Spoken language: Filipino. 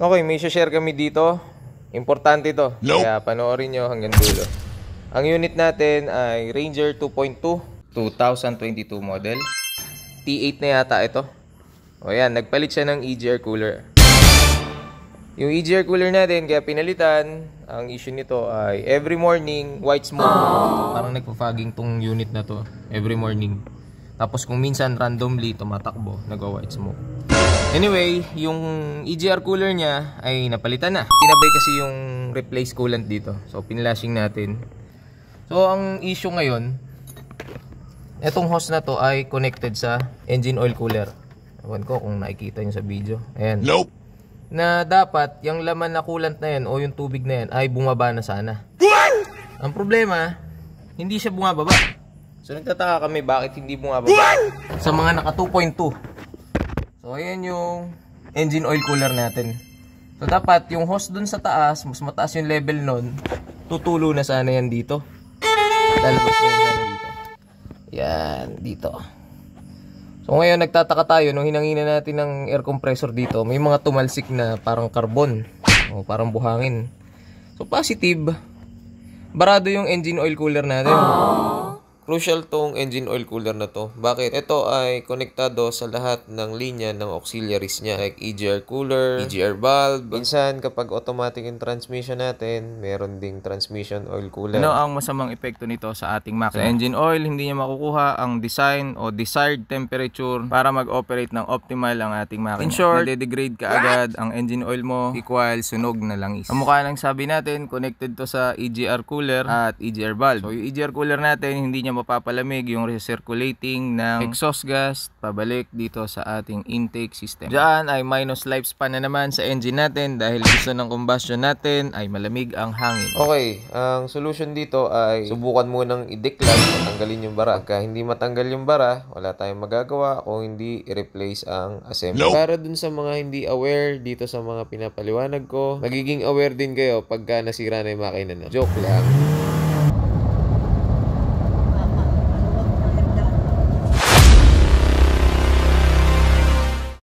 Okay, may share kami dito. Importante to. Nope. Kaya panoorin nyo hanggang dulo. Ang unit natin ay Ranger 2.2 2022 model. T8 na yata ito. O yan, nagpalit siya ng EGR cooler. Yung EGR cooler natin, kaya pinalitan, ang issue nito ay every morning, white smoke. Parang nagpa-fogging tong unit na to every morning. Tapos kung minsan randomly tumatakbo, nagwa-white smoke. Anyway, yung EGR cooler niya ay napalitan na. Tinabay kasi yung replace coolant dito. So, pinlashing natin. So, ang issue ngayon, etong hose na to ay connected sa engine oil cooler. Ewan ko kung nakikita nyo sa video. Ayan. Nope. Na dapat, yung laman na coolant na yan o yung tubig na yan ay bumaba na sana. What? Ang problema, hindi siya bumababa. So, nagtataka kami bakit hindi bumababa. What? Sa mga naka 2.2. So, ayan yung engine oil cooler natin. So, dapat yung hose dun sa taas, mas mataas yung level nun, tutulo na sana yan dito. Lalabas na yan sana dito. Yan, dito. So, ngayon nagtataka tayo, nung hinangina natin ng air compressor dito, may mga tumalsik na parang carbon. O parang buhangin. So, positive. Barado yung engine oil cooler natin. Crucial tong engine oil cooler na to. Bakit? Ito ay konektado sa lahat ng linya ng auxiliaries niya. Like EGR cooler, EGR valve. Minsan kapag automatic yung transmission natin, meron ding transmission oil cooler. Ano ang masamang epekto nito sa ating makina? Sa engine oil, hindi niya makukuha ang design o desired temperature para mag-operate ng optimal ang ating makina. In short, nade-degrade ka agad ang engine oil mo, equal sunog na langis. Ang mukha ng sabi natin, connected to sa EGR cooler at EGR valve. So yung EGR cooler natin, hindi niya mapapalamig yung recirculating ng exhaust gas pabalik dito sa ating intake system. Diyan ay minus lifespan na naman sa engine natin dahil gusto ng combustion natin ay malamig ang hangin. Okay, ang solution dito ay subukan munang i-declag, matanggalin yung bara. Pagka hindi matanggal yung bara, wala tayong magagawa kung hindi i-replace ang assembly. Nope. Para dun sa mga hindi aware dito sa mga pinapaliwanag ko, magiging aware din kayo pagka nasira na yung makina na. Joke lang.